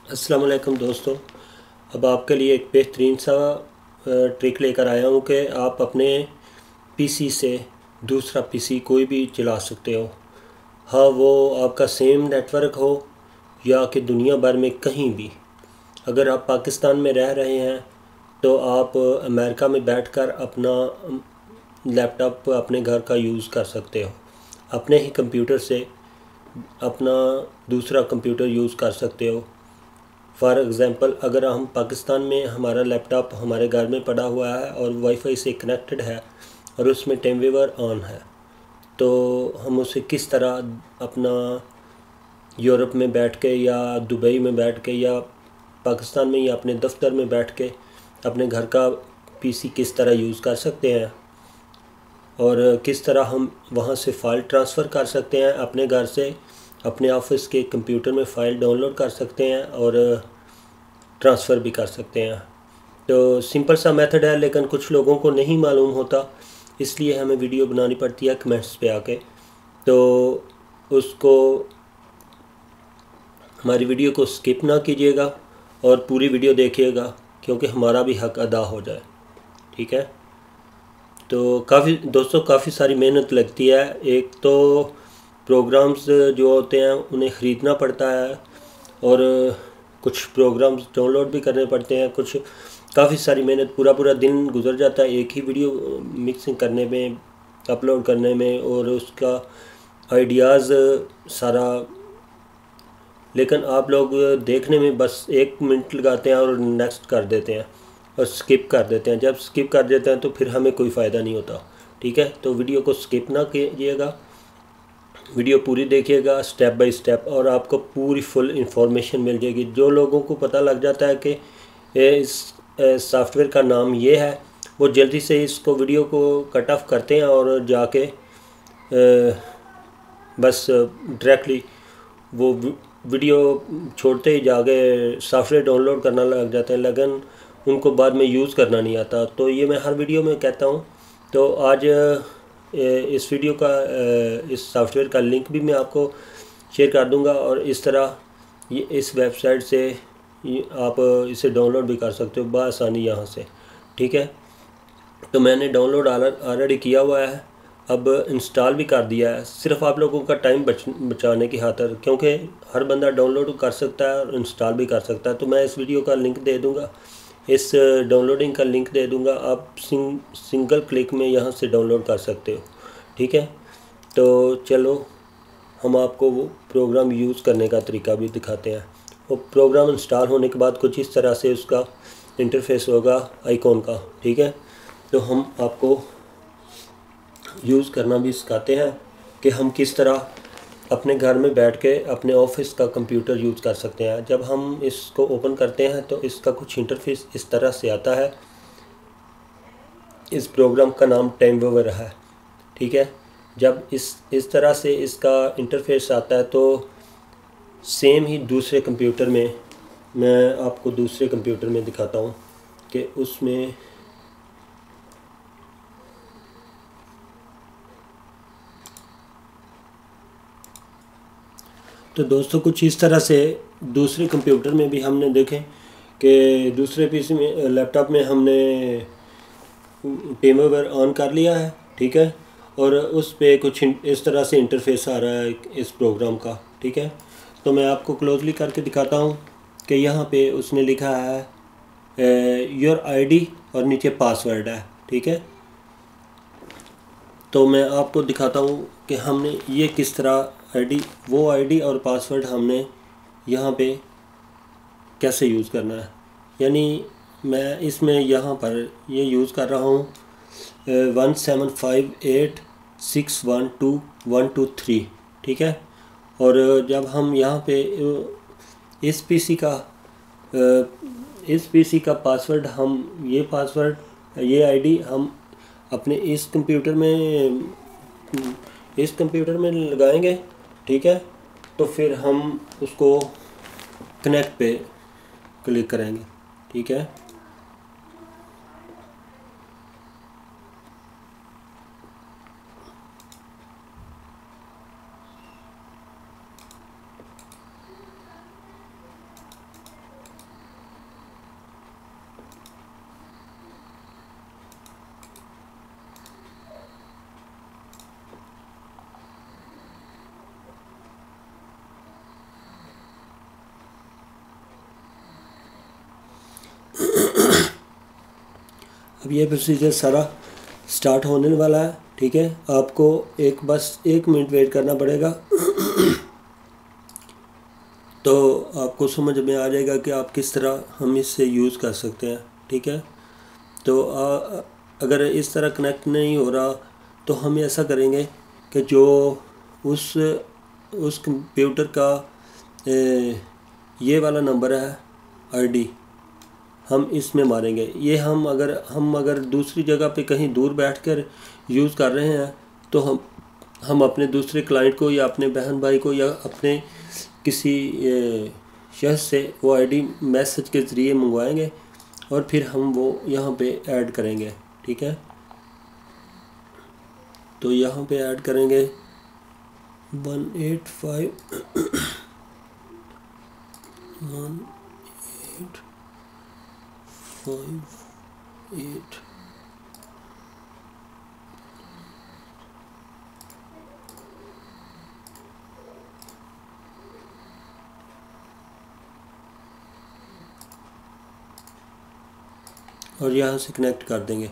अस्सलाम वालेकुम दोस्तों। अब आपके लिए एक बेहतरीन सा ट्रिक लेकर आया हूँ कि आप अपने पीसी से दूसरा पीसी कोई भी चला सकते हो। हाँ, वो आपका सेम नेटवर्क हो या कि दुनिया भर में कहीं भी। अगर आप पाकिस्तान में रह रहे हैं तो आप अमेरिका में बैठकर अपना लैपटॉप अपने घर का यूज़ कर सकते हो। अपने ही कंप्यूटर से अपना दूसरा कंप्यूटर यूज़ कर सकते हो। फॉर एग्ज़ाम्पल, अगर हम पाकिस्तान में हमारा लैपटॉप हमारे घर में पड़ा हुआ है और वाईफाई से कनेक्टेड है और उसमें टेमवेवर ऑन है, तो हम उसे किस तरह अपना यूरोप में बैठ के या दुबई में बैठ के या पाकिस्तान में या अपने दफ्तर में बैठ के अपने घर का पीसी किस तरह यूज़ कर सकते हैं और किस तरह हम वहाँ से फ़ाइल ट्रांसफ़र कर सकते हैं। अपने घर से अपने ऑफिस के कंप्यूटर में फ़ाइल डाउनलोड कर सकते हैं और ट्रांसफ़र भी कर सकते हैं। तो सिंपल सा मेथड है, लेकिन कुछ लोगों को नहीं मालूम होता, इसलिए हमें वीडियो बनानी पड़ती है कमेंट्स पे आके। तो उसको हमारी वीडियो को स्किप ना कीजिएगा और पूरी वीडियो देखिएगा, क्योंकि हमारा भी हक अदा हो जाए। ठीक है। तो काफ़ी सारी मेहनत लगती है। एक तो प्रोग्राम्स जो होते हैं उन्हें ख़रीदना पड़ता है और कुछ प्रोग्राम्स डाउनलोड भी करने पड़ते हैं। कुछ काफ़ी सारी मेहनत, पूरा पूरा दिन गुजर जाता है एक ही वीडियो मिक्सिंग करने में, अपलोड करने में और उसका आइडियाज़ सारा। लेकिन आप लोग देखने में बस 1 मिनट लगाते हैं और नेक्स्ट कर देते हैं और स्किप कर देते हैं। जब स्किप कर देते हैं तो फिर हमें कोई फ़ायदा नहीं होता। ठीक है, तो वीडियो को स्किप ना कीजिएगा, वीडियो पूरी देखिएगा स्टेप बाय स्टेप और आपको पूरी फुल इंफॉर्मेशन मिल जाएगी। जो लोगों को पता लग जाता है कि इस सॉफ्टवेयर का नाम ये है, वो जल्दी से इसको वीडियो को कट ऑफ करते हैं और जाके बस डायरेक्टली वो वीडियो छोड़ते ही जाके सॉफ्टवेयर डाउनलोड करना लग जाते हैं, लेकिन उनको बाद में यूज़ करना नहीं आता। तो ये मैं हर वीडियो में कहता हूँ। तो आज इस वीडियो का इस सॉफ्टवेयर का लिंक भी मैं आपको शेयर कर दूंगा और इस तरह ये इस वेबसाइट से आप इसे डाउनलोड भी कर सकते हो बआसानी यहाँ से। ठीक है, तो मैंने डाउनलोड ऑलरेडी किया हुआ है, अब इंस्टॉल भी कर दिया है, सिर्फ आप लोगों का टाइम बचाने की खातिर, क्योंकि हर बंदा डाउनलोड कर सकता है और इंस्टॉल भी कर सकता है। तो मैं इस वीडियो का लिंक दे दूंगा, इस डाउनलोडिंग का लिंक दे दूंगा, आप सिंगल क्लिक में यहाँ से डाउनलोड कर सकते हो। ठीक है, तो चलो हम आपको वो प्रोग्राम यूज़ करने का तरीका भी दिखाते हैं। वो प्रोग्राम इंस्टॉल होने के बाद कुछ इस तरह से उसका इंटरफेस होगा आइकॉन का। ठीक है, तो हम आपको यूज़ करना भी सिखाते हैं कि हम किस तरह अपने घर में बैठ के अपने ऑफिस का कंप्यूटर यूज़ कर सकते हैं। जब हम इसको ओपन करते हैं तो इसका कुछ इंटरफेस इस तरह से आता है। इस प्रोग्राम का नाम टाइमवेवर है। ठीक है, जब इस तरह से इसका इंटरफेस आता है तो सेम ही दूसरे कंप्यूटर में, मैं आपको दूसरे कंप्यूटर में दिखाता हूँ कि उसमें तो दोस्तों कुछ इस तरह से दूसरे कंप्यूटर में भी हमने देखें कि दूसरे पीसी में, लैपटॉप में हमने टाइमवेवर ऑन कर लिया है। ठीक है, और उस पे कुछ इस तरह से इंटरफेस आ रहा है इस प्रोग्राम का। ठीक है, तो मैं आपको क्लोजली करके दिखाता हूँ कि यहाँ पे उसने लिखा है योर आईडी और नीचे पासवर्ड है। ठीक है, तो मैं आपको दिखाता हूँ कि हमने ये किस तरह आईडी और पासवर्ड हमने यहाँ पे कैसे यूज़ करना है। यानी मैं इसमें यहाँ पर ये यूज़ कर रहा हूँ 1758612123। ठीक है, और जब हम यहाँ पे इस पीसी का पासवर्ड, हम ये आईडी हम अपने इस कंप्यूटर में लगाएंगे। ठीक है, तो फिर हम उसको कनेक्ट पे क्लिक करेंगे। ठीक है, अब ये प्रोसीजर सारा स्टार्ट होने वाला है। ठीक है, आपको बस 1 मिनट वेट करना पड़ेगा तो आपको समझ में आ जाएगा कि आप किस तरह हम इससे यूज़ कर सकते हैं। ठीक है, तो अगर इस तरह कनेक्ट नहीं हो रहा तो हम ऐसा करेंगे कि जो उस कंप्यूटर का ये वाला नंबर है आईडी, हम इसमें मारेंगे। ये हम अगर दूसरी जगह पे कहीं दूर बैठकर यूज़ कर रहे हैं तो हम अपने दूसरे क्लाइंट को या अपने बहन भाई को या अपने किसी शख्स से वो आईडी मैसेज के ज़रिए मंगवाएंगे और फिर हम वो यहाँ पे ऐड करेंगे। ठीक है, तो यहाँ पे ऐड करेंगे 185 185 और यहाँ से कनेक्ट कर देंगे।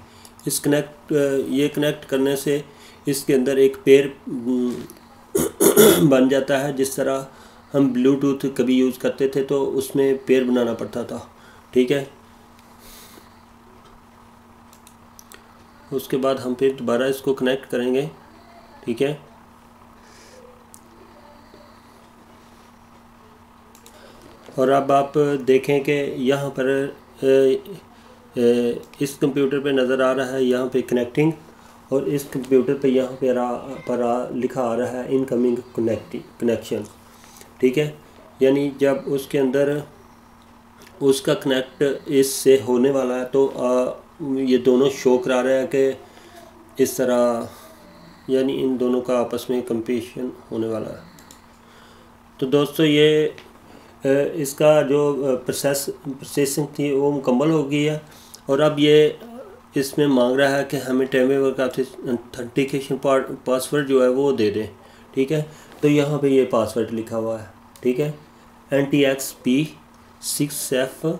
ये कनेक्ट करने से इसके अंदर एक पेयर बन जाता है। जिस तरह हम ब्लूटूथ कभी यूज़ करते थे तो उसमें पेयर बनाना पड़ता था। ठीक है, उसके बाद हम फिर दोबारा इसको कनेक्ट करेंगे। ठीक है, और अब आप देखें कि यहाँ पर इस कंप्यूटर पे नज़र आ रहा है यहाँ पे कनेक्टिंग, और इस कंप्यूटर पे यहाँ पे लिखा आ रहा है इनकमिंग कनेक्शन। ठीक है, यानी जब उसके अंदर उसका कनेक्ट इससे होने वाला है तो ये दोनों शो करा रहे हैं कि इस तरह, यानी इन दोनों का आपस में कंपटीशन होने वाला है। तो दोस्तों ये इसका जो प्रोसेसिंग थी वो मुकम्मल हो गई है। और अब ये इसमें मांग रहा है कि हमें टेमवेवर का ऑथेंटिकेशन पासवर्ड जो है वो दे दें। ठीक है, तो यहाँ पे ये पासवर्ड लिखा हुआ है। ठीक है, NTXP6F,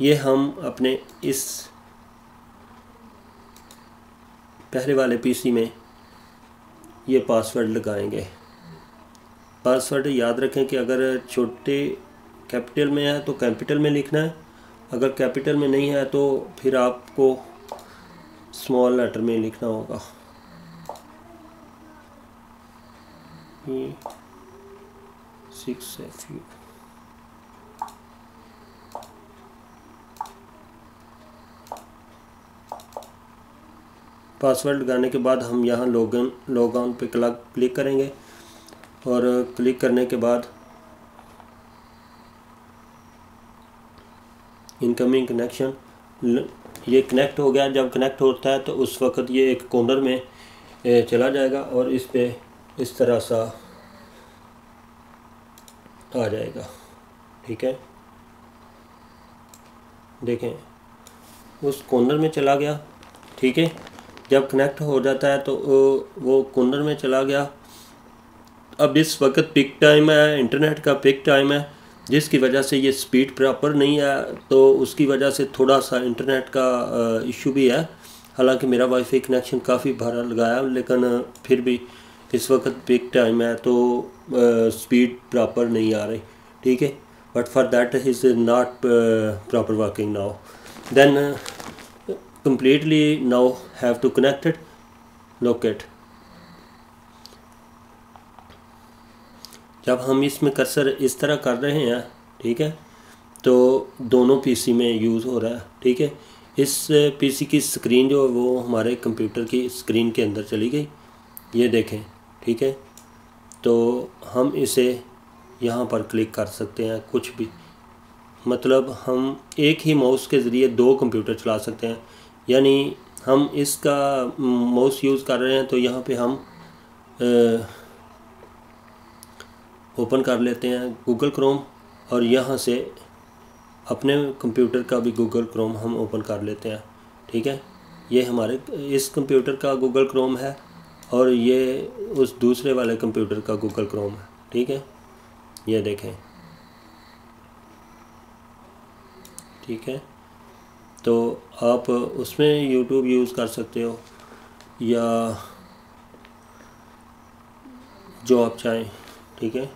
ये हम अपने इस पहले वाले पीसी में ये पासवर्ड लगाएंगे। पासवर्ड याद रखें कि अगर छोटे कैपिटल में है तो कैपिटल में लिखना है, अगर कैपिटल में नहीं है तो फिर आपको स्मॉल लेटर में लिखना होगा। P6FU। पासवर्ड लगाने के बाद हम यहाँ लॉग ऑन पे क्लिक करेंगे और क्लिक करने के बाद इनकमिंग कनेक्शन, ये कनेक्ट हो गया। जब कनेक्ट होता है तो उस वक्त ये एक कॉर्नर में चला जाएगा और इस पे इस तरह सा आ जाएगा। ठीक है, देखें उस कॉर्नर में चला गया। ठीक है, जब कनेक्ट हो जाता है तो वो कॉर्नर में चला गया। अब इस वक्त पिक टाइम है, इंटरनेट का पिक टाइम है, जिसकी वजह से ये स्पीड प्रॉपर नहीं है, तो उसकी वजह से थोड़ा सा इंटरनेट का इशू भी है। हालांकि मेरा वाईफाई कनेक्शन काफ़ी भारा लगाया, लेकिन फिर भी इस वक्त पिक टाइम है तो स्पीड प्रॉपर नहीं आ रही। ठीक है, but for that is not proper working now, then completely now have to connect it, locate। जब हम इसमें कर्सर इस तरह कर रहे हैं, ठीक है, तो दोनों पीसी में यूज़ हो रहा है। ठीक है, इस पीसी की स्क्रीन जो है वो हमारे कंप्यूटर की स्क्रीन के अंदर चली गई, ये देखें। ठीक है, तो हम इसे यहाँ पर क्लिक कर सकते हैं, कुछ भी, मतलब हम एक ही माउस के ज़रिए 2 कंप्यूटर चला सकते हैं। यानी हम इसका माउस यूज़ कर रहे हैं तो यहाँ पे हम ओपन कर लेते हैं गूगल क्रोम, और यहाँ से अपने कंप्यूटर का भी गूगल क्रोम हम ओपन कर लेते हैं। ठीक है, ये हमारे इस कंप्यूटर का गूगल क्रोम है और ये उस दूसरे वाले कंप्यूटर का गूगल क्रोम है। ठीक है, ये देखें। ठीक है, तो आप उसमें यूट्यूब यूज़ कर सकते हो या जो आप चाहें, ठीक है।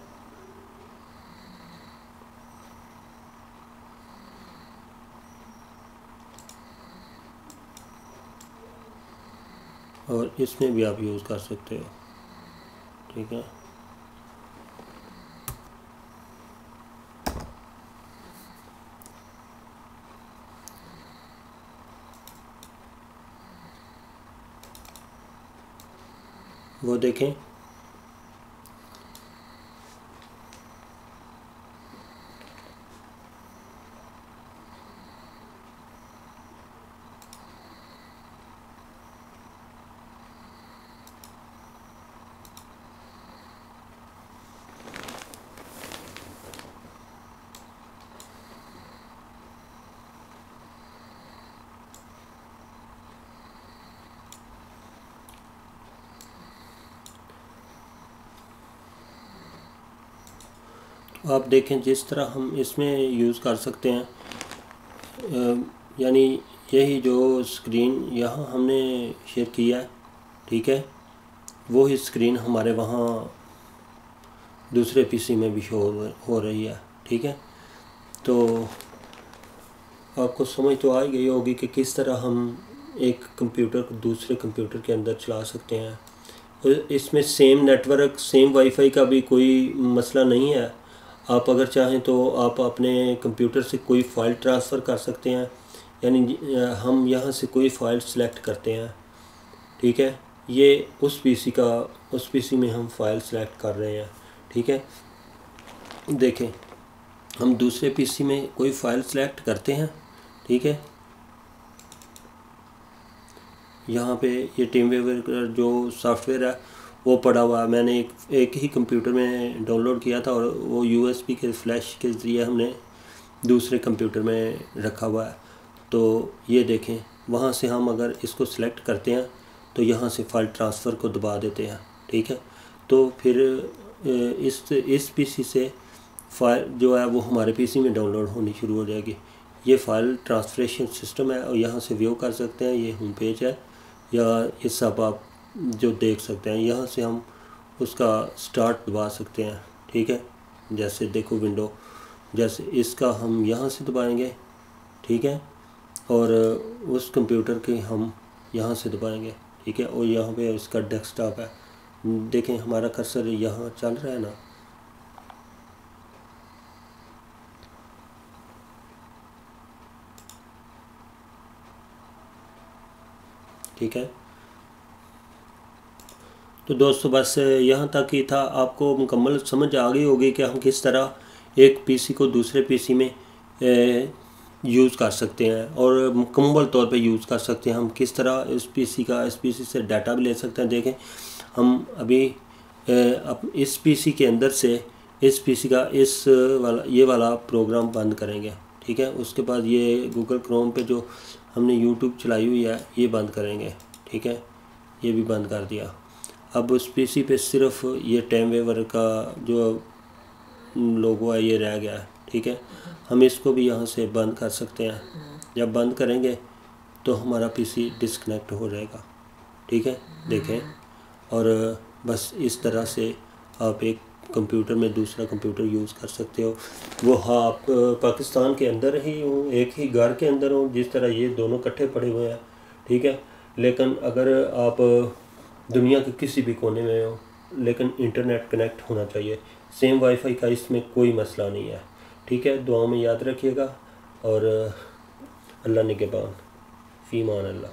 और इसमें भी आप यूज़ कर सकते हो, ठीक है। वो देखें, आप देखें जिस तरह हम इसमें यूज़ कर सकते हैं, यानी यही जो स्क्रीन यहाँ हमने शेयर किया है, ठीक है, वो ही स्क्रीन हमारे वहाँ दूसरे पीसी में भी शो हो रही है, ठीक है। तो आपको समझ तो आ ही गई होगी कि किस तरह हम एक कंप्यूटर को दूसरे कंप्यूटर के अंदर चला सकते हैं। इसमें सेम नेटवर्क, सेम वाईफाई का भी कोई मसला नहीं है। आप अगर चाहें तो आप अपने कंप्यूटर से कोई फ़ाइल ट्रांसफ़र कर सकते हैं, यानी हम यहाँ से कोई फ़ाइल सेलेक्ट करते हैं, ठीक है, ये उस पीसी में हम फ़ाइल सेलेक्ट कर रहे हैं, ठीक है। देखें, हम दूसरे पीसी में कोई फ़ाइल सेलेक्ट करते हैं, ठीक है। यहाँ पे ये टीमवेयर का जो सॉफ्टवेयर है वो पड़ा हुआ है, मैंने एक ही कंप्यूटर में डाउनलोड किया था और वो यूएसबी के फ्लैश के ज़रिए हमने दूसरे कंप्यूटर में रखा हुआ है। तो ये देखें, वहाँ से हम अगर इसको सिलेक्ट करते हैं तो यहाँ से फ़ाइल ट्रांसफ़र को दबा देते हैं, ठीक है। तो फिर इस पीसी से फ़ाइल जो है वो हमारे पीसी में डाउनलोड होनी शुरू हो जाएगी। ये फ़ाइल ट्रांसफरेशन सिस्टम है और यहाँ से व्यू कर सकते हैं, ये होम पेज है, या ये सब आप जो देख सकते हैं। यहाँ से हम उसका स्टार्ट दबा सकते हैं, ठीक है। जैसे देखो विंडो, जैसे इसका हम यहाँ से दबाएंगे, ठीक है, और उस कंप्यूटर के हम यहाँ से दबाएंगे, ठीक है। और यहाँ पे इसका डेस्कटॉप है, देखें हमारा कर्सर यहाँ चल रहा है ना, ठीक है। तो दोस्तों बस यहाँ तक ही था, आपको मुकम्मल समझ आ गई होगी कि हम किस तरह एक पीसी को दूसरे पीसी में यूज़ कर सकते हैं और मुकम्मल तौर पे यूज़ कर सकते हैं। हम किस तरह इस पीसी से डाटा भी ले सकते हैं। देखें, हम अभी इस पीसी के अंदर से इस पीसी का ये वाला प्रोग्राम बंद करेंगे, ठीक है। उसके बाद ये गूगल क्रोम पे जो हमने यूट्यूब चलाई हुई है ये बंद करेंगे, ठीक है, ये भी बंद कर दिया। अब उस पीसी पे सिर्फ ये टीमवेयर का जो लोगो है ये रह गया है, ठीक है। हम इसको भी यहाँ से बंद कर सकते हैं। जब बंद करेंगे तो हमारा पीसी डिस्कनेक्ट हो जाएगा, ठीक है। देखें, और बस इस तरह से आप एक कंप्यूटर में दूसरा कंप्यूटर यूज़ कर सकते हो। वो हाँ, आप पाकिस्तान के अंदर ही हो, एक ही घर के अंदर हो, जिस तरह ये दोनों इकट्ठे पड़े हुए हैं, ठीक है। लेकिन अगर आप दुनिया के किसी भी कोने में हो, लेकिन इंटरनेट कनेक्ट होना चाहिए। सेम वाईफाई का इसमें कोई मसला नहीं है, ठीक है। दुआ में याद रखिएगा और अल्लाह निगहबान, फ़ी मान अल्लाह।